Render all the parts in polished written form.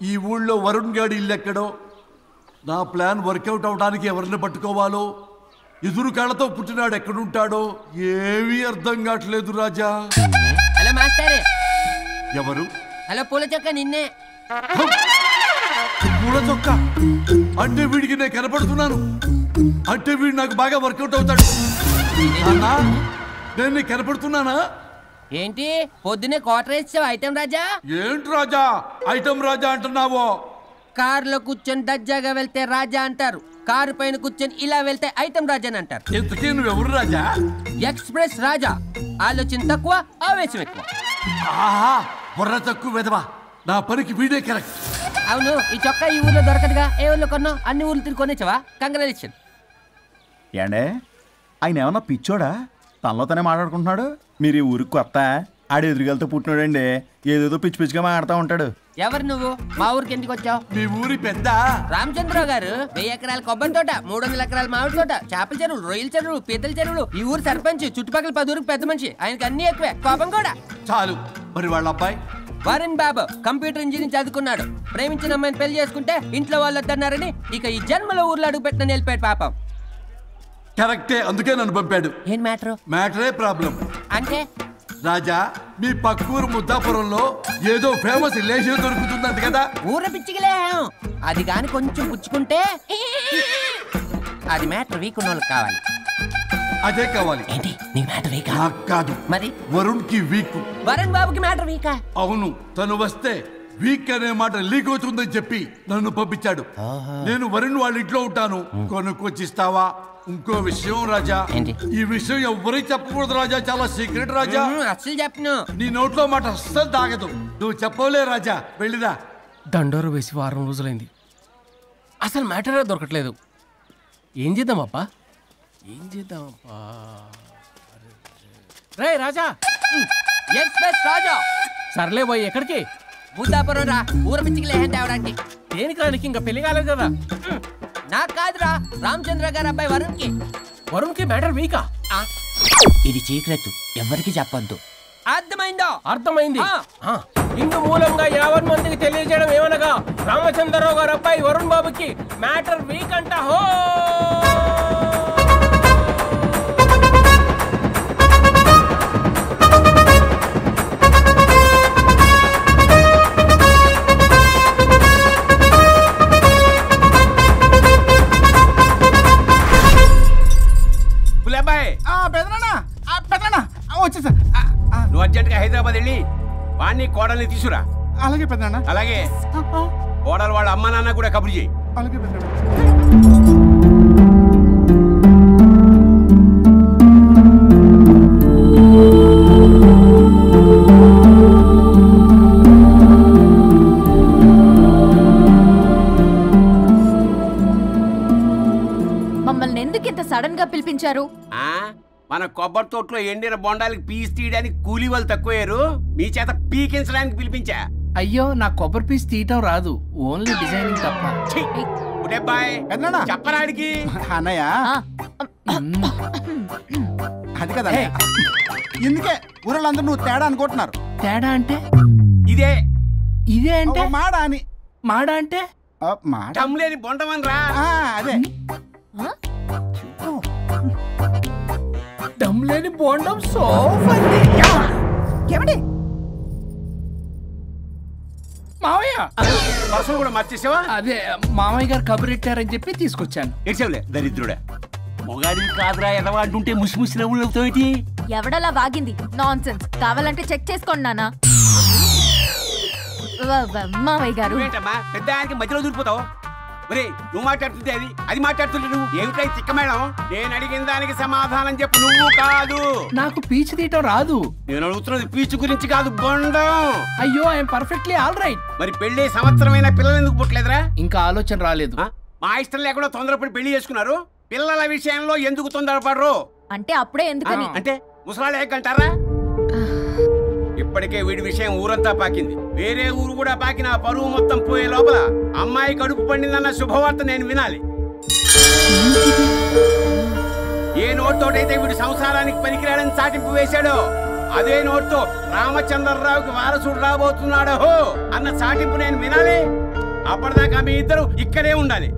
ఈ ఊళ్ళో వరుణ్ గాడి ఇల్లు ఎక్కడో, నా ప్లాన్ వర్కౌట్ అవడానికి ఎవరిని పట్టుకోవాలో, ఎదురు కాళ్ళతో పుట్టినాడు ఎక్కడుంటాడో ఏమీ అర్థం కావట్లేదు రాజా. Hello master. ఎవరు? హలో పూల చొక్క నిన్నే. పూల చొక్క అంటే వీడికి నేను కనపడుతున్నాను, అంటే వీడు నాకు బాగా వర్కౌట్ అవుతాడు. నేను నీకు కనపడుతున్నానా? ఏంటి పొద్దునే క్వార్టర్ ఇచ్చావు ఐటమ్ రాజా? ఏంటి రాజా ఐటమ్ రాజా అంటున్నావో? కారులో కూర్చొని దర్జాగా వెళ్తే రాజా అంటారు, కారు పైన కూర్చొని ఇలా వెళ్తే ఐటమ్ రాజా అని అంటారు. ఇంతకీ నువ్వెవరు రాజా? ఎక్స్ప్రెస్ రాజా. ఆలోచన తక్కువ, ఆవేశం ఎక్కువ. ఆహా, బుర్ర తక్కువ వెదవా. నా పనికి వీడే కరెక్ట్. అవును, ఈ చొక్కా ఈ ఊర్లో దొరకదుగా. ఏ ఊర్లో కొన్నావు? అన్ని ఊర్లు తిరిగి కొనేచ్చావా? కంగ్రాచులేషన్. ఏండే ఆయన ఏమన్నా పిచ్చోడా? తనలో తనే మాట్లాడుకుంటున్నాడు. మీరు ఈ ఊరికి కొత్త, ఆడు ఎదురుగలతో పుట్టినాడండి. ఏదేదో పిచ్చి పిచ్చిగా మాట్లాడుతూ ఉంటాడు. ఎవరు నువ్వు? మా ఊరికి ఎందుకు వచ్చావు? మీ ఊరి పెద్ద రామచంద్రరావు గారు 1000 ఎకరాల కొబ్బరి తోట, 300 ఎకరాల మామిడి తోట, చేపల చెరువులు, రొయ్యల చెరువులు, పీతల చెరువులు. ఈ ఊరు సర్పంచ్, చుట్టుపక్కల 10 ఊరికి పెద్ద మనిషి. ఆయనకి అన్ని ఎక్కువే, కోపం కూడా. చాలు. మరి వాళ్ళ అబ్బాయి వరుణ్ బాబు కంప్యూటర్ ఇంజనీరింగ్ చదువుకున్నాడు. ప్రేమించిన అమ్మాయిని పెళ్లి చేసుకుంటే ఇంట్లో వాళ్ళు వద్దన్నారని ఇక ఈ జన్మలో ఊర్లో అడుగు పెట్టిన నిలిపాడు పాపం. కరెక్టే, అందుకే నన్ను పంపాడు. ఏం మ్యాటర్? మ్యాటరే ప్రాబ్లం. అంటే రాజా, మీ పక్కూరు ముద్దాపురంలో ఏదో ఫేమస్ రిలేషన్ దొరుకుతుందంట కదా? ఊర పిచ్చికిలే. అది కాని కొంచెం పుచ్చుకుంటే అది మ్యాటర్ వీక్ ఉన్న వాళ్ళకి కావాలి. అదే కావాలి. ఏంటి నీ మ్యాటర్ వీకా? నాకు కాదు, మరి వరుణ్ కి వీక్. వరుణ్ బాబుకి మ్యాటర్ వీకా? అవును, తను వస్తే వీక్ అనే మాట లీక్ అవుతుందని చెప్పి నన్ను పంపించాడు. నేను వరుణ్ వాళ్ళ ఇంట్లో ఉంటాను, కొనుక్కొచ్చిస్తావా? ఇంకో విషయం రాజా, ఈ విషయం ఎవరికి చెప్పకూడదు రాజా, చాలా సీక్రెట్ రాజా. అస్సలు చెప్పను. నీ నోట్లో మాట అస్సలు తాగదు. నువ్వు చెప్పవలే రాజా, వెళ్ళిదా. దండోరు వేసి వారం రోజులైంది, అసలు మ్యాటరే దొరకట్లేదు. ఏం చేద్దామప్పా? రే రాజా. ఎక్స్ప్రెస్ రాజా. సర్లే పోయి ఎక్కడికి? బుద్ధాపురం రా, ఊర పిచ్చికి లేహం తేవడానికి. దేనికి రానికి? ఇంకా పెళ్లి కాలేదు కదా. నాకు కాదురా, రామచంద్ర గారు అబ్బాయి వరుణ్ కి. వరుణ్ కి మ్యాటర్ వీకా? ఇది సీక్రెట్, ఎవరికి చెప్పొద్దు. అర్థమైందో? అర్థమైంది. ఇందు మూలంగా 50 మందికి తెలియజేయడం ఏమనగా రామచంద్రరావు గారు అబ్బాయి వరుణ్ బాబుకి మ్యాటర్ వీక్ అంట. హో వచ్చేసా. నువ్వు అర్జెంట్ గా హైదరాబాద్ వెళ్ళి వాణ్ణి కోడల్ని తీసుకురా. అలాగే పెద్దనా. అలాగే కోడలు వాళ్ళ అమ్మ నాన్న కూడా కబురు చేయి. అలాగే పెద్దనా. మమ్మల్ని ఎందుకు ఇంత సడన్ గా పిలిపించారు? మన కొబ్బరి తోటలో ఎండిన బొండాలకి పీస్ తీయడానికి కూలీ వాళ్ళు తక్కువయ్యారు, మీ చేత పీకించడానికి పిలిపించా. అయ్యో, నా కొబ్బరి పీస్ తీయటం రాదు, ఓన్లీ డిజైనింగ్ తప్ప. చెప్పరాడికి అన్నయ్య అది కదా. ఎందుకే ఊరలందరూ నువ్వు తేడా అనుకుంటున్నారు. తేడా అంటే ఇదే. ఇదే అంటే మాడ అని. మాడ అంటే టమ్లేని బొండమని రా. అదే దమ్లేని బోండం సోఫండి. ఏమండి మావయ్య పర్సలు కూడా మార్చేసావా? అదే మామయ్య గారు కబురెట్టారని చెప్పి తీసుకొచ్చాను. ఏడ్చావులే దరిద్రుడా. మొగాడిని కాదురా ఎదవా అంటుంటే ముసి ముసి నవ్వులు అవుతావేంటి? ఎవడలా వాగింది? నాన్సెన్స్. కావాలంటే చెక్ చేసుకోండి నాన్న. మామయ్య గారు ఏంటమ్మా పెద్ద ఆయనకి మధ్యలో దూరిపోతావు? ఒరే, నువ్వు మాట్లాడుతుంటే అది మాట్లాడుతుంటే నువ్వు ఏమిటై తిక్క మేడం? నేను అడిగిన దానికి సమాధానం చెప్పు. నువ్వు కాదు. నాకు పీచు తీయటం రాదు. నేను అడుగుతున్నది పీచు గురించి కాదు, బొండం. అయ్యో, ఐఎమ్ పర్ఫెక్ట్లీ ఆల్ రైట్. మరి పెళ్లి సంవత్సరమైన పిల్లలు ఎందుకు పుట్టలేదురా? ఇంకా ఆలోచన రాలేదు. మా ఇష్టం లేకుండా తొందరపడి పెళ్లి చేసుకున్నారు. పిల్లల విషయంలో ఎందుకు తొందరపడరు? అంటే అప్పుడే ఎందుకని? అంటే ముసలాళ్ళు ఏకంటారా? ఇప్పటికే వీడి విషయం ఊరంతా పాకింది, వేరే ఊరు కూడా పాకిన పరువు మొత్తం పోయే లోపల అమ్మాయి కడుపు పండిందన్న శుభవార్త నేను వినాలి. ఏ నోట్తోటైతే వీడు సంసారానికి పనికిరాడని చాటింపు వేశాడో అదే నోట్తో రామచంద్రరావుకి వారసుడు రాబోతున్నాడో అన్న చాటింపు నేను వినాలి. అప్పటిదాకా మీ ఇద్దరు ఇక్కడే ఉండాలి.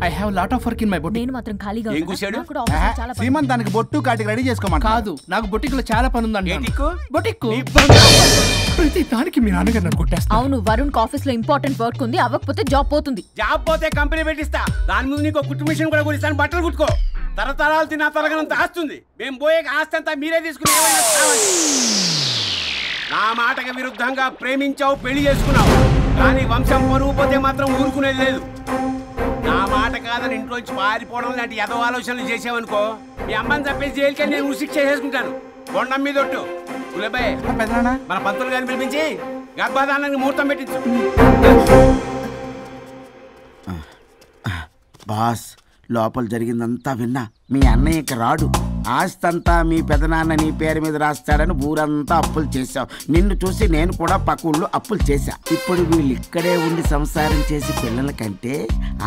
I have lot of work in my boutique. నేను మాత్రం ఖాళీగా ఏం ఉన్నా. కూశాడు? నాకు కూడా ఆఫీస్లో చాలా పని. శ్రీమంతానికి బొట్టు కాటికి రెడీ చేసుకోమంట. కాదు, నాకు బొటిక్ లో చాలా పని ఉందండి. ఏటిక్కు? బొటిక్ నీ బంగారం. ప్రతి దానికి మీ నాన్నగారు నన్ను కొట్టేస్తా. అవును, వరుణ్ ఆఫీస్ లో ఇంపార్టెంట్ వర్క్ ఉంది, అవ్వకపోతే జాబ్ పోతుంది. జాబ్ పోతే కంపెనీ పెట్టిస్తా. దాని ముందు నీకు కుట్టు మిషన్ కూడా కొనిస్తాను. బట్టలు కుట్టుకో. తరతరాలు తిన్నా తరగనంత ఆస్తుంది. మేము పోయే ఆస్తి అంతా మీరే తీసుకుని ఏమైనా కావాలి. నా మాటకి విరుద్ధంగా ప్రేమించావు, పెళ్లి చేసుకున్నావు, కానీ వంశం పరువు పోతే మాత్రం ఊరుకునేది లేదు. నా మాట కాదని ఇంట్లోంచి పారిపోవడం లాంటి ఎదో ఆలోచనలు చేసావనుకో, మీ అమ్మని చంపేసి జైలుకి నేను ఉసిక్ చేసేసుకుంటాను. కొండం మీద ఒట్టు. ఉలబాయ్, మన పంతులు గారిని పిలిపించి గర్భధానానికి ముహూర్తం పెట్టించు. బాస్, లోపల జరిగిందంతా విన్నా. మీ అన్నయ్యకి రాడు, ఆస్తంతా మీ పెదనాన్న నీ పేరు మీద రాస్తాడని ఊరంతా అప్పులు చేశావు. నిన్ను చూసి నేను కూడా పక్క ఊళ్ళో అప్పులు చేశా. ఇప్పుడు వీళ్ళు ఇక్కడే ఉండి సంసారం చేసి పిల్లల కంటే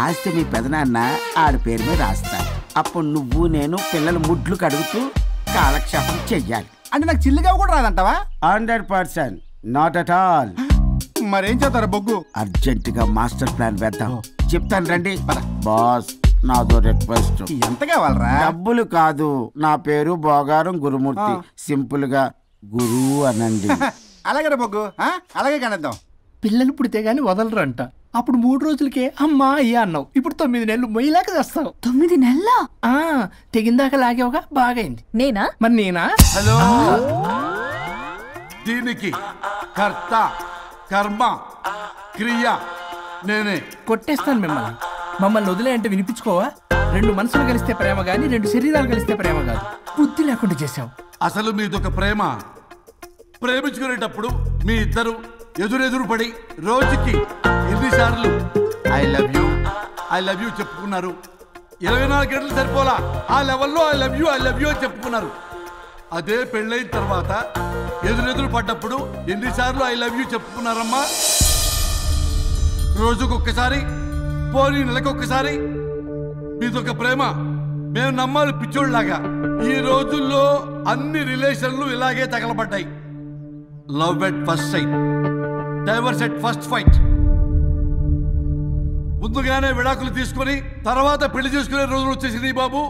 ఆస్తి మీ పెదనాన్న ఆడి పేరు మీద రాస్తాడు. అప్పుడు నువ్వు నేను పిల్లల ముడ్లు కడుగుతూ కాలక్షేపం చెయ్యాలి. అంటే నాకు చిల్లిగా కూడా రాదంటావా? 100% నాట్ అట్ ఆల్. మరేం చేస్తారా బొగ్గు? అర్జెంటుగా మాస్టర్ ప్లాన్ వేద్దాం. చెప్తాను రండి. బాస్, నాదో రిక్వెస్ట్. ఎంత కావాలరా? డబ్బులు కాదు, నా పేరు బోగారం గురుమూర్తి. సింపుల్ గా గురు అనండి. అలాగే బొగ్గు, అలాగే కనేద్దాం. పిల్లలు పుడితే గానీ వదలరంట. అప్పుడు 3 రోజులకే అమ్మా అయ్యా అన్నావు. ఇప్పుడు 9 నెలలు మొయ్యలాగా చేస్తావు. 9 నెలల తెగిందాక లాగేవగా బాగైంది. నేనా? మరి నేనా? హలో, దీనికి కర్త కర్మ క్రియ నేనే. కొట్టేస్తాను మిమ్మల్ని. మమ్మల్ని వదిలే అంటే వినిపించుకోవా? 2 మనసులు కలిస్తే ప్రేమ గాని 2 శరీరాలు కలిస్తే ప్రేమ కాదు. బుద్ధి లేకుండా చేసావు. అసలు మీదొక ప్రేమ. ప్రేమించుకునేటప్పుడు మీ ఇద్దరు ఎదురెదురు పడి రోజుకి ఎన్నిసార్లు ఐ లవ్ యూ చెప్పుకున్నారు? 24 గంటలు సరిపోలా. ఆ లెవెల్లో ఐ లవ్ యూ అని చెప్పుకున్నారు. అదే పెళ్ళైన తర్వాత ఎదురెదురు పడ్డప్పుడు ఎన్నిసార్లు ఐ లవ్ యూ చెప్పుకున్నారమ్మా? రోజుకొక్కసారి, పోనీ నెలకొక్కసారి. మీదొక ప్రేమ. మేము నమ్మాలి పిచ్చోళ్ళలాగా. ఈ రోజుల్లో అన్ని రిలేషన్లు ఇలాగే తగలబడ్డాయి. Love at first sight, divorce at first fight. ముందుగానే విడాకులు తీసుకుని తర్వాత పెళ్లి చేసుకునే రోజులు వచ్చేసింది బాబు.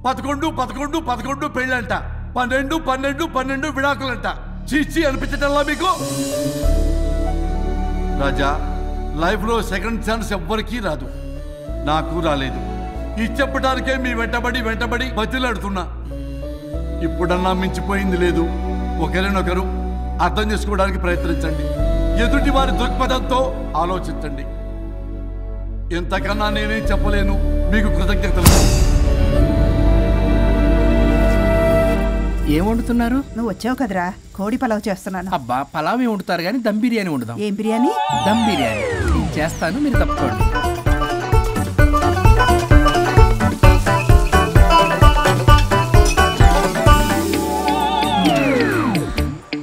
11 పెళ్ళంట, 12 విడాకులంట. చీచి అనిపించటల్లా మీకు? రాజా, లైఫ్ లో సెకండ్ ఛాన్స్ ఎవ్వరికీ రాదు. నాకు రాలేదు. ఈ చెప్పడానికే మీ వెంటబడి బతిలాడుతున్నా. ఇప్పుడన్నా మించిపోయింది లేదు. ఒకరినొకరు అర్థం చేసుకోవడానికి ప్రయత్నించండి. ఎదుటి వారి దృక్పథంతో ఆలోచించండి. ఎంతకన్నా నేనేం చెప్పలేను. మీకు కృతజ్ఞతలు. ఏం వండుతున్నారు? నువ్వు వచ్చావు కదరా, కోడి పలావ్ చేస్తున్నాను. అబ్బా, పలావ్ ఏం వండుతారు కానీ దమ్ బిర్యానీ వండుదాం. ఏం బిర్యానీ? దమ్ బిర్యానీ. నేను చేస్తాను, మీరు తప్పుకోండి.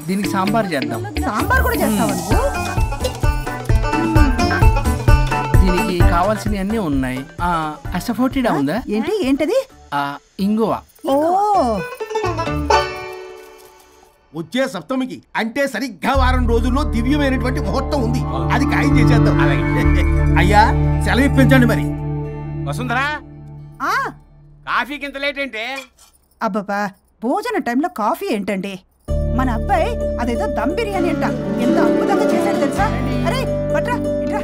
దీనికి సాంబార్ చేద్దాం. సాంబార్ కూడా చేస్తావా నువ్వు? దీనికి కావాల్సినవి అన్నీ ఉన్నాయి. అసఫోటిడా ఉందా? ఏంటది? ఇంగువ. ఓ, వచ్చే సప్తమికి అంటే సరిగ్గా వారం రోజుల్లో దివ్యమైనటువంటి ముహూర్తం ఉంది. అది ఖాయం చేసేద్దాం. అయ్యా, సెలవు ఇప్పించండి మరి. వసుంధరా, కాఫీకి ఇంత లేట్ ఏంటే? అబ్బబ్బా, భోజన టైంలో కాఫీ ఏంటండి? మన అబ్బాయి అదేదో దమ్ బిర్యానీ అంట, ఎంత అద్భుతంగా చేశాడు తెలుసా? అరే పట్రా, ఇట్రా.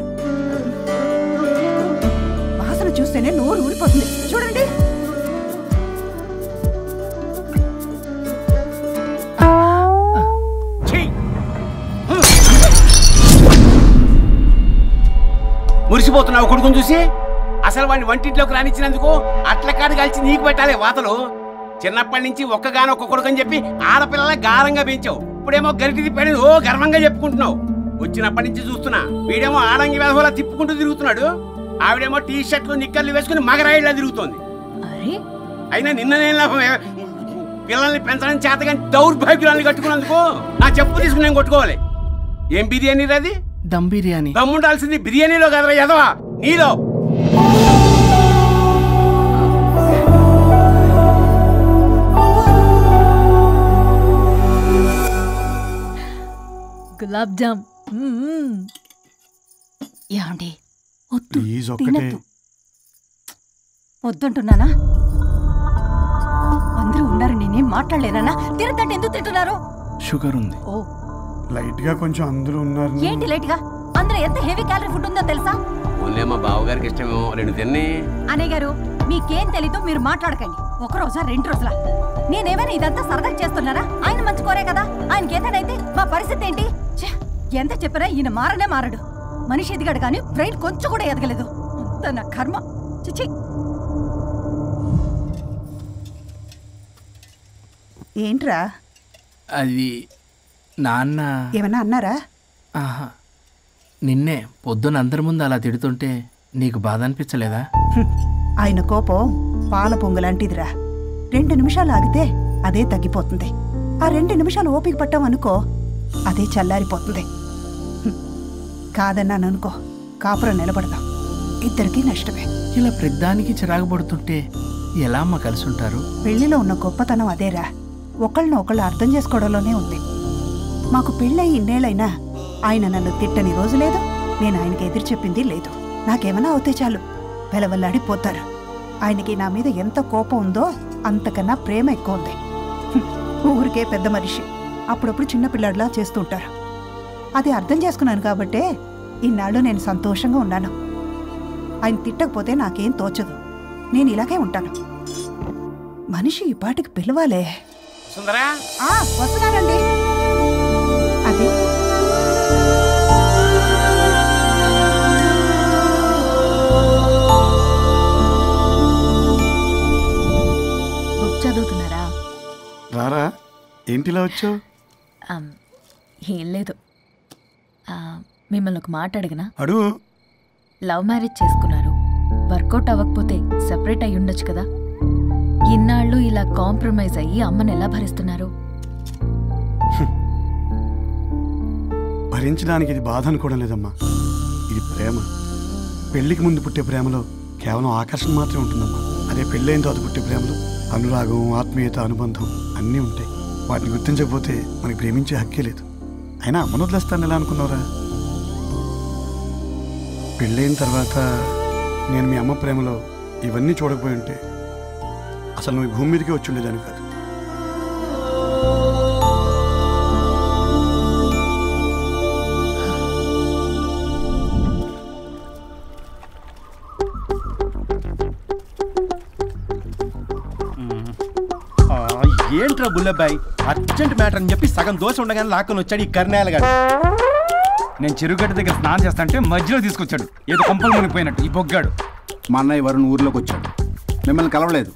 వాసన చూస్తేనే నోరు ఊరిపోతుంది. చూడండి. మురిసిపోతున్నావు కొడుకుని చూసి? అసలు వాడిని వంటింట్లోకి రానిచ్చినందుకు అట్ల కాడు కలిసి నీకు పెట్టాలి వాతలు. చిన్నప్పటి నుంచి ఒక్కగానొక్క కొడుకు అని చెప్పి ఆడపిల్లల గారంగా పెంచావు. ఇప్పుడేమో గరిటి తిప్పాడు ఓ గర్వంగా చెప్పుకుంటున్నావు. వచ్చినప్పటి నుంచి చూస్తున్నా, వీడేమో ఆడంగి వేధవలా తిప్పుకుంటూ తిరుగుతున్నాడు. ఆవిడేమో టీ షర్ట్లు నిక్కర్లు వేసుకుని మగరాయిలా తిరుగుతోంది. అయినా నిన్న నేను లాభం? పిల్లల్ని పెంచడం చేతగా దౌర్భాగ్యాన్ని కట్టుకున్నందుకు నా చెప్పు తీసుకుని నేను కొట్టుకోవాలి. ఏం బిర్యానీ రాది? దమ్ బిర్యానీ. దమ్ముండాల్సింది బిర్యానీలో కదరా ఎదవా, నీలో. గులాబ్ జామ్. ఏమండి వద్దు, ప్లీజ్ ఒక్కటే. తినద్దు. వద్దుంటున్నానా? అందరూ ఉన్నారు, నేనేం మాట్లాడలేనా? తినద్దంటే ఎందుకు తింటున్నారు? షుగర్ ఉంది. ఓ లైట్ గా కొంచెం అందరూ ఉన్నారు. ఏంటి లైట్ గా? అందులో ఎంత హెవీ క్యాలరీ ఫుడ్ ఉందో తెలుసా? ఓన్లీ మా బావగారికి ఇష్టమేమో 2 తిన్ని. అనే గారు, మీకేం తెలీదు, మీరు మాట్లాడకండి. ఒక రోజా 2 రోజులా? నేనేమైనా ఇదంతా సరదా చేస్తున్నారా? ఆయన మంచి కోరే కదా. ఆయనకి ఏదైతే మా పరిస్థితి ఏంటి? ఛే, ఎంత చెప్పినా ఈయన మారనే మారడు. మనిషి ఎదిగాడు కానీ బ్రెయిన్ కొంచెం కూడా ఎదగలేదు. అంత నా కర్మ. చిచి. ఏంట్రా? అది నాన్న. ఏమన్నా అన్నారా? ఆహా, నిన్నే పొద్దున అందరి ముందు అలా తిడుతుంటే నీకు బాధ అనిపించలేదా? ఆయన కోపం పాల పొంగులాంటిదిరా. 2 నిమిషాలు ఆగితే అదే తగ్గిపోతుంది. ఆ 2 నిమిషాలు ఓపిక పట్టామనుకో, అదే చల్లారిపోతుంది. కాదన్నాననుకో, కాపురం నిలబడదాం. ఇద్దరికీ నష్టమే. ఇలా ప్రతిదానికి చిరాకు పడుతుంటే ఎలా అమ్మ కలిసి ఉంటారు? పెళ్లిలో ఉన్న గొప్పతనం అదేరా. ఒకళ్ళని ఒకళ్ళు అర్థం చేసుకోవడంలోనే ఉంది. మాకు పెళ్ళయి ఇన్నేళ్ళైనా ఆయన నన్ను తిట్టని రోజు లేదు, నేను ఆయనకి ఎదురు చెప్పింది లేదు. నాకేమైనా అవుతే చాలు వెలవల్లాడిపోతారు. ఆయనకి నా మీద ఎంత కోపం ఉందో అంతకన్నా ప్రేమ ఎక్కువ ఉంది. ఊరికే పెద్ద మనిషి, అప్పుడప్పుడు చిన్నపిల్లాడిలా చేస్తుంటారు. అది అర్థం చేసుకున్నాను కాబట్టే ఇన్నాళ్ళు నేను సంతోషంగా ఉన్నాను. ఆయన తిట్టకపోతే నాకేం తోచదు. నేను ఇలాగే ఉంటాను. మనిషి ఈ పాటికి పిలవాలే. సుందరా, వస్తున్నానండి. అది బుక్ చదువుతున్నారా? రారా, ఏంటిలా వచ్చావు? ఏం లేదు, మిమ్మల్ని ఒక మాట అడిగినా? అడుగు. లవ్ మ్యారేజ్ చేసుకున్నారు, వర్కౌట్ అవ్వకపోతే సెపరేట్ అయ్యి ఉండొచ్చు కదా. ఇన్నాళ్ళు ఇలా కాంప్రమైజ్ అయ్యి అమ్మని ఎలా భరిస్తున్నారు? భరించడానికి ఇది బాధ అనుకోవడం లేదమ్మా, ఇది ప్రేమ. పెళ్లికి ముందు పుట్టే ప్రేమలో కేవలం ఆకర్షణ మాత్రమే ఉంటుందమ్మా. అదే పెళ్ళైన తర్వాత పుట్టే ప్రేమలో అనురాగం, ఆత్మీయత, అనుబంధం అన్నీ ఉంటాయి. వాటిని గుర్తించకపోతే మనకి ప్రేమించే హక్కే లేదు. అయినా అమ్మను వదిలేస్తాను ఎలా అనుకున్నావురా? పెళ్ళైన తర్వాత నేను మీ అమ్మ ప్రేమలో ఇవన్నీ చూడకపోయి ఉంటే అసలు నువ్వు భూమి మీదకే వచ్చి ఉండేదాన్ని కాదు. ఏంట్రా బుల్లబ్బాయి, అర్జెంట్ మ్యాటర్ అని చెప్పి సగం దోశ ఉండగానే లాక్కొని వచ్చాడు ఈ కర్ణాయలగాడు. నేను చెరుగడ్డ దగ్గర స్నానం చేస్తాంటే మధ్యలో తీసుకొచ్చాడు, ఏదో కంపలు మునిగిపోయినట్టు ఈ బొగ్గాడు. మా అన్నయ్య వరుణ్ ఊర్లోకి వచ్చాడు, మిమ్మల్ని కలవలేదు.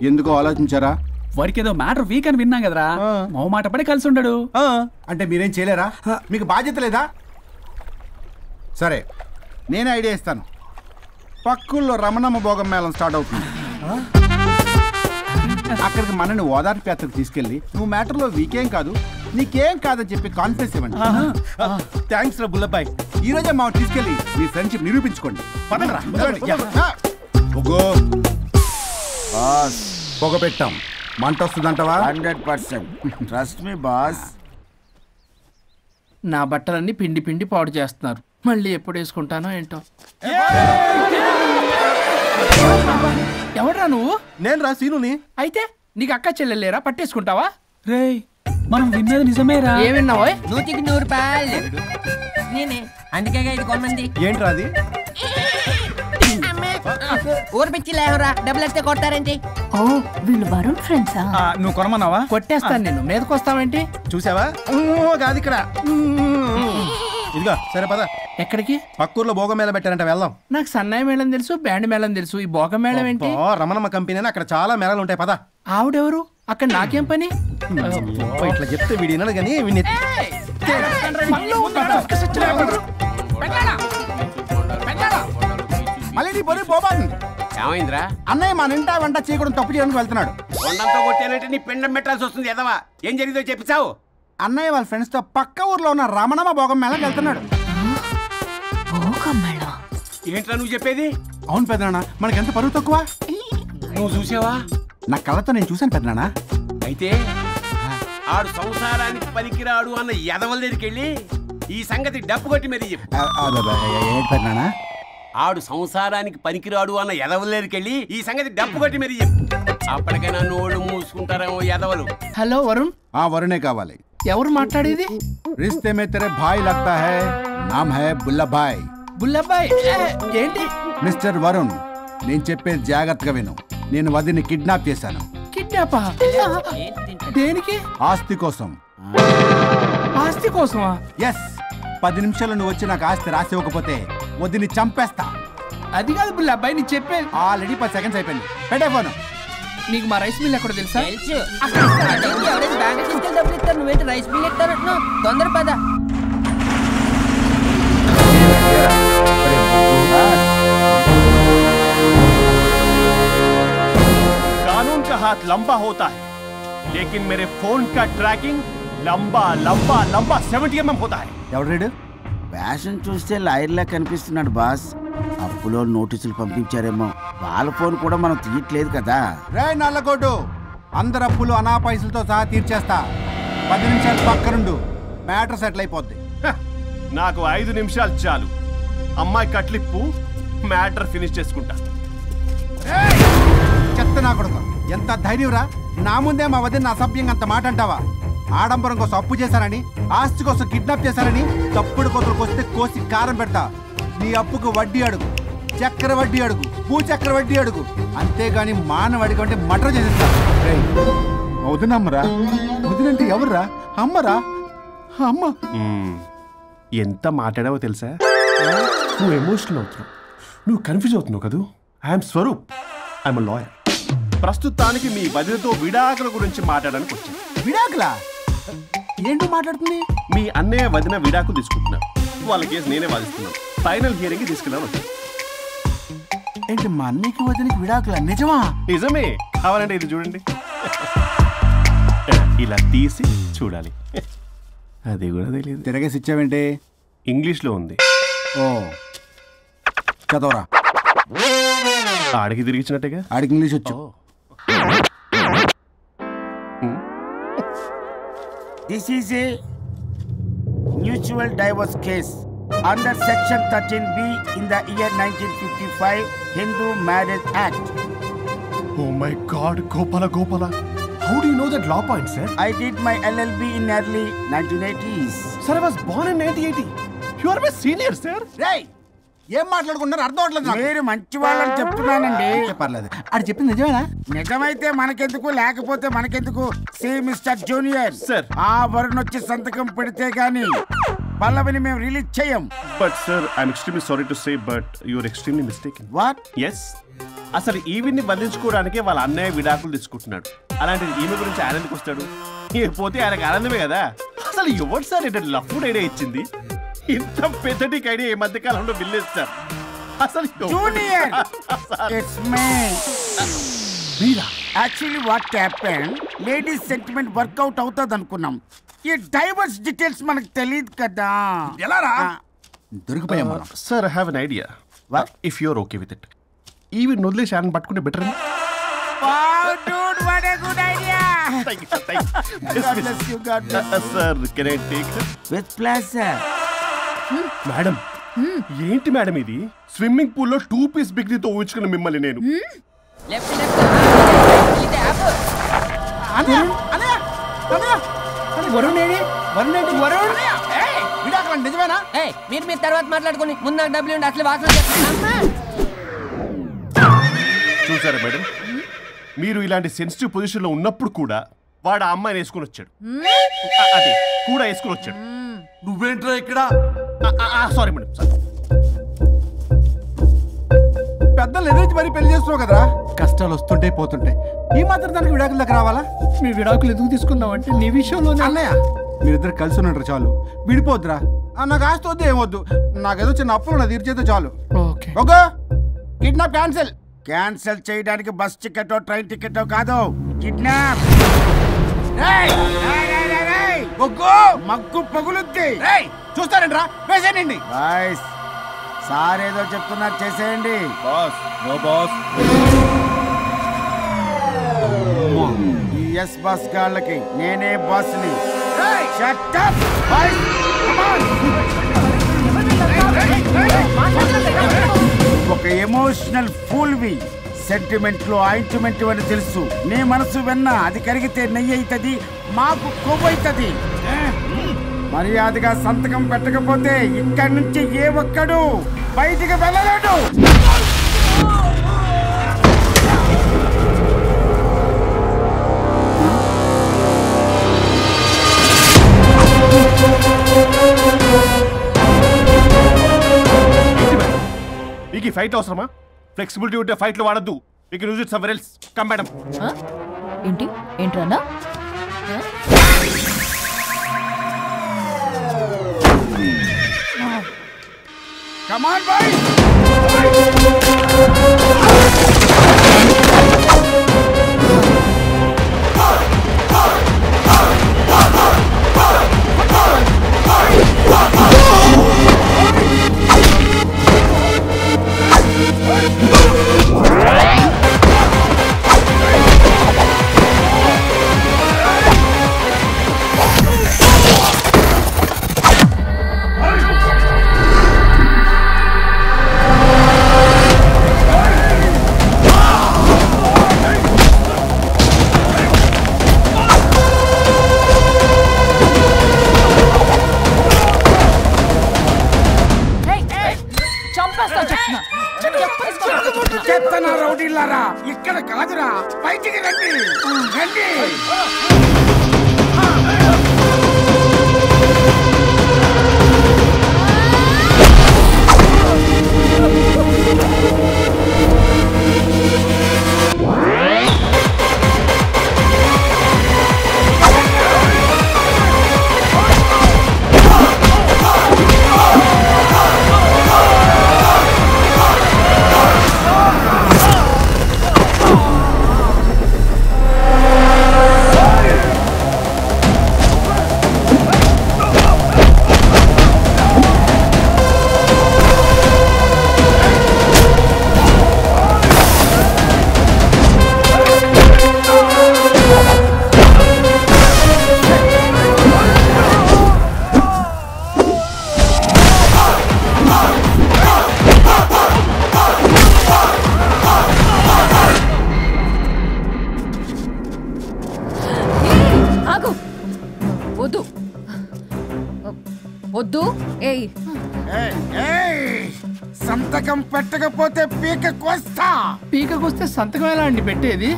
ఎందుకో ఆలోచించారా? వాడికి ఏదో మ్యాటర్ వీక్ అని విన్నాం కదరా, మో మాట పడి కలిసి ఉండడు. అంటే మీరేం చేయలేరా? మీకు బాధ్యత లేదా? సరే, నేనే ఐడియా ఇస్తాను. పక్కుల్లో రమణమ్మ భోగం మేళం స్టార్ట్ అవుతుంది. అక్కడికి మనని ఓదార్పు యాత్రకు తీసుకెళ్ళి నువ్వు మ్యాటర్లో వీకేం కాదు, నీకేం కాదని చెప్పి కాన్ఫిడెన్స్ ఇవ్వండి. థ్యాంక్స్ రా బుల్లబ్బాయి. ఈ రోజే మా తీసుకెళ్ళి మీ ఫ్రెండ్షిప్ నిరూపించుకోండి. పదండ్రా. పొగ పెట్టాం, మంట వస్తుందంటవా? 100%. Trust me boss. నా బట్టలన్నీ పిండి పిండి పాడు చేస్తున్నారు, మళ్ళీ ఎప్పుడు వేసుకుంటానో ఏంటో. ఎవడ్రా నువ్వు? నేను రా సీనుని. అయితే నీకు అక్క చెల్లెలేరా, పట్టేసుకుంటావా? రే, మనం విన్నది నిజమేరా? ఏం విన్నావో? 100కి 100 రూపాయలు నేనే, అందుకే ఇది కొమ్మంది. ఏంట్రా అది? ఊరు పిచ్చి లేవరా, డబ్బులు వస్తే కొడతారేంటి? ఓ, వీళ్ళు వరుణ్ ఫ్రెండ్సా? నువ్వు కొనమన్నావా? కొట్టేస్తాను నేను, మీదకొస్తావేంటి? చూసావా? కాదు ఇక్కడ. ఇదిగో సరే పద. ఎక్కడికి? పక్కూర్లో భోగం మేళ పెట్టారంట, వెళ్దాం. నాకు సన్నాయి మేళం తెలుసు, బ్యాండ్ మేళం తెలుసు, ఈ భోగం మేళం ఏంటి? రమణమ్మ కంపెనీ అని అక్కడ చాలా మేళాలు ఉంటాయి, పద. ఆవిడెవరు? అక్కడ నాకేం పని? ఇట్లా చెప్తే వీడి వినడు కానీ వీడిని మళ్ళీ నీ పొరి పోబాతుంది. ఏమైందిరా? అన్నయ్య మా నింటా వంట చేయకూడదు తప్పు చేయడానికి వెళ్తున్నాడు. వండంతో కొట్టానంటే నీ పిండం పెట్టాల్సి వస్తుంది. ఎదవా, ఏం జరిగిందో చెప్పిచావు? అన్నయ్య వాళ్ళ ఫ్రెండ్స్ తో పక్క ఊర్లో ఉన్న రమణమ్మ భోగం మేళకి వెళ్తున్నాడు. ఏంట్రా నువ్వు చెప్పేది? అవును పెద్దనాన్న, మనకి ఎంత పరువు తక్కువ. నువ్వు చూసావా? నా కళ్ళతో నేను చూశాను పెద్దనాన్న. అయితే ఆడు సంసారానికి పనికిరాడు అన్న ఎదవల దగ్గరికి వెళ్ళి ఈ సంగతి డప్పు కొట్టి మరీ చెప్పు. ఏంటన్నా ఆడు సంసారానికి పనికిరాడు అన్న ఎదవలేరికెళ్ళి ఈ సంగతి డప్పు కొట్టి మరీ చెప్పు. అప్పటికైనా నోళ్ళు మూసుకుంటారేమో ఎదవలు. హలో వరుణ్. వరుణే కావాలి. ఎవరు మాట్లాడేది? रिश्ते में तेरे भाई लगता है, नाम है बुल्ला भाई. బుల్లబ్బాయ్ ఏంటి? మిస్టర్ వరుణ్, నేను చెప్పేది జాగ్రత్తగా విను. నేను వదిని కిడ్నాప్ చేశాను. కిడ్నాపా? దేనికి? ఆస్తి కోసం. ఆస్తి కోసమా? ఎస్. 10 నిమిషాలు నువ్వు వచ్చి నాకు ఆస్తి రాసి ఇవ్వకపోతే వదిని చంపేస్తా. అది కాదు బుల్లబ్బాయ్, నీ చెప్పే. ఆల్రెడీ 10 సెకండ్స్ అయిపోయింది. పెట్టే ఫోను. నీకు మా రైస్ మిల్ ఎక్కడ తెలుసా? బ్యాంక్ తీసుకెళ్ళి డబ్బులు ఇస్తారు, నువ్వేంటి రైస్ మిల్ ఇస్తారంటున్నా? తొందర పద. कानून का हाथ लंबा होता है, लेकिन मेरे फोन का ट्रैकिंग लंबा लंबा लंबा 70 mm होता है. ఎవడు ఫ్యాషన్ చూస్తే లాయర్లా కనిపిస్తున్నాడు బాస్. అప్పులో నోటీసులు పంపించారేమో, వాళ్ళ ఫోన్ కూడా మనం తీయట్లేదు కదా. రే నల్లకోటు, అందరు అప్పులు అనా పైసలతో సహా తీర్చేస్తా. 10 నిమిషాలు పక్కనుండు, మ్యాటర్ సెటిల్ అయిపోద్ది. నాకు 5 నిమిషాలు చాలు. అమ్మాయి కట్లిప్పు, మ్యాటర్ ఫినిష్ చేసుకుంటా. చెత్త నా కొడుకు, ఎంత ధైర్యంరా! నా ముందే మా వదిన అసభ్యంగా అంత మాట అంటావా? ఆడంబరం కోసం అప్పు చేశారని, ఆస్తి కోసం కిడ్నాప్ చేశారని తప్పుడు కొతులకు వస్తే కోసి కారం పెడతా. నీ అప్పుకు వడ్డీ అడుగు, చక్కెర వడ్డీ అడుగు, భూచక్ర వడ్డీ అడుగు, అంతేగాని మానవడికి అంటే మటర్ చేసేస్తా. వదినమ్మరా? వదినంటే ఎవర్రా? అమ్మరా? అమ్మ. ఎంత మాట్లాడావో తెలుసా? నువ్వు ఎమోషనల్ అవుతున్నావు, నువ్వు కన్ఫ్యూజ్ అవుతున్నావు కదూ. I'm Swaroop, I'm lawyer. ప్రస్తుతానికి మీ వదినతో విడాకుల గురించి మాట్లాడడానికి వచ్చాను. విడాకులా? ఏంటో మాట్లాడుతుంది? మీ అన్నయ్య వదిన విడాకులు తీసుకుంటున్నారు. వాళ్ళ కేసు నేనే వాదిస్తున్నాను. ఫైనల్ హియరింగ్ తీసుకెళ్ళాను వచ్చాను. ఏంటి మా అన్నయ్యకి వదినకి విడాకులా? నిజమా? నిజమే. కావాలంటే ఇది చూడండి, ఇలా తీసి చూడాలి. అది కూడా తెలియదు. తిరగేసి ఇచ్చావేంటి? ఇంగ్లీష్లో ఉంది. ఓ చదవరా. ఆడికి తిరిగిచ్చినట్టుగా. ఆడికి ఇంగ్లీష్ వచ్చు. This is a mutual divorce case under section 13B in the year 1955 Hindu Marriage Act. Oh my God, Gopala. How do you know that law point, sir? I did my LLB in early 1980s. Sir, I was born in 1980. You are my senior, sir. Hey! ఏం మాట్లాడుకున్నారు అర్థం అవట్లేదు. మీరు మంచి వాళ్ళని చెప్తున్నానండి. పర్లేదు. అది చెప్పింది నిజమేనా? నిజమైతే మనకెందుకు, లేకపోతే మనకెందుకు? సి మిస్టర్ జూనియర్ సార్, ఆ వరుణ్ వచ్చి సంతకం పెడితే గానీ పల్లవిని మేము రిలీజ్ చేయం. But sir, I'm extremely sorry to say, but you're extremely mistaken. What? Yes. అసలు ఈవిని బంధించుకోవడానికే వాళ్ళ అన్నయ్య విడాకులు తీసుకుంటున్నాడు. అలాంటిది ఈమె గురించి ఆనందకు వస్తాడు. పోతే ఆయనకు ఆనందమే కదా. అసలు ఎవరు సార్ ఏంటంటే లఫ్డ్ ఐడియా ఇచ్చింది? ఇంత పెద్దటికి ఐడియా ఈ మధ్య కాలంలో విల్లేస్తారు. అసలు జూనియర్, ఇట్స్ మీ. మీరా? Actually what happened, ladies sentiment workout అవుతుంది అనుకున్నాం. ఈ డైవర్స్ డీటెయిల్స్ మనకు తెలియదు కదా. ఎలా రా? దొరికిపోయాం. Sir, I have an idea. If you are okay with it, ఈవిని వదిలేసి ఆయన పట్టుకుంటే better. Wow, dude, what a good idea. Thank you. God bless you. Sir, can I take her? With pleasure. Madam, ఏంటి madam ఇది? Swimming పూల్లో 2 piece బిగ్నీతో ఊహించుకున్న మిమ్మల్ని నేను. నిజమేనా? మీరు తర్వాత మాట్లాడుకుని ముందు నాకు డబ్బులు ఉండి అసలు వాసన. చూసారా మేడం, మీరు ఇలాంటి సెన్సిటివ్ పొజిషన్ లో ఉన్నప్పుడు కూడా వాడు ఆ అమ్మాయిని వేసుకుని వచ్చాడు. అదే కూడా వేసుకుని వచ్చాడు. నువ్వేంట్రా ఇక్కడ? Sorry madam, sorry. పెద్దలు ఎదురు మరి పెళ్లి చేస్తున్నావు కదరా. కష్టాలు వస్తుంటే పోతుంటాయి. ఈ మాత్రం దానికి విడాకుల దగ్గర రావాలా? మీ విడాకులు ఎందుకు తీసుకున్నావు అంటే నీ విషయంలో. అన్నయ్య, మీరిద్దరు కలిసి ఉన్నట్టు చాలు, విడిపోద్దురా. నాకు ఆస్తి వద్దు, ఏమొద్దు. నాకేదో చిన్న అప్పులు నా తీర్చేదో చాలు. Okay okay, kidnap cancel. Cancel చేయడానికి బస్ టికెటో ట్రైన్ టికెటో కాదు, కిడ్నాప్. మగ్గు పగులుద్ది. చూస్తారంట్రా, వేసేయండి. బాయ్స్, సార్ ఏదో చెప్తున్నారు, చేసేయండి. Boss, no boss. ఈ ఎస్ బస్ గాళ్ళకి నేనే బాస్ని. Shut up boys, come on. ఒక ఎమోషనల్ ఫూల్వి. సెంటిమెంట్ లో ఆయింట్మెంట్ అని తెలుసు. నీ మనసు వెన్న, అది కరిగితే నెయ్యి అవుతుంది, మాకు కొవ్వు అవుతుంది. మర్యాదగా సంతకం పెట్టకపోతే ఇక్కడి నుంచి ఏ ఒక్కడు బయటికి వెళ్ళలేడు. మీకు ఈ ఫైట్ అవసరమా? ఫ్లెక్సిబిలిటీ ఉంటే ఫైట్ లో వాడద్దు. You can use it somewhere else. Come madam. ఏంటి ఏంట్రన్నా? Come on, boys! చెత్తనా రౌడీలారా, ఇక్కడ కాదురా, బయటికి రండి రండి. వద్దు. సంతకం పెట్టకపోతే పీక కోస్తా. పీక కోస్తే సంతకం ఎలా అండి పెట్టేది?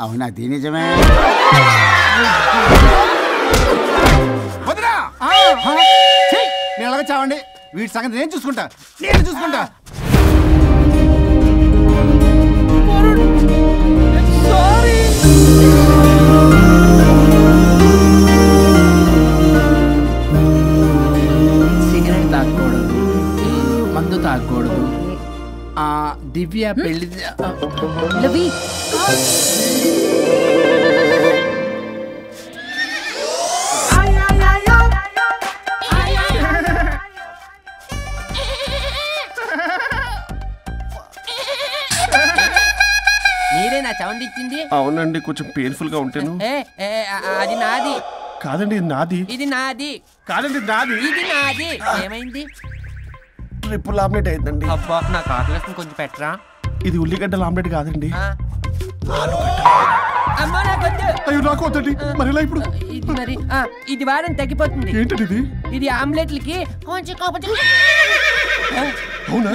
అవునా, అది నిజమే. వదిరా నేను అలాగే చావండి. వీటి సంగతి నేను చూసుకుంటా. సిగరెట్ తాగకూడదు, మందు తాగకూడదు. దివ్య పెళ్లి మీరేనా సౌండ్ ఇచ్చింది? అవునండి, కొంచెం పెయిన్ఫుల్ గా ఉంటాను. అది నాది కాదండి, ఇది నాది. ఇది నాది కాదండి, నాది. ఇది నాది. ఏమైంది? ట్రిపుల్ ఆమ్లెట్ అయిందండి. అబ్బా, నాకు ఆకలిస్తుంది, కొంచెం పెట్టరా. ఇది ఉల్లిగడ్డల ఆమ్లెట్ కాదండి. అమ్మా నాకొద్దు. అయ్యో నాకు వద్దండి. మరి ఇలా ఇప్పుడు ఇది మరి ఇది వాడని తగ్గిపోతుంది. ఏంటది ఇది? ఇది ఆమ్లెట్లకి కొంచెం అవునా?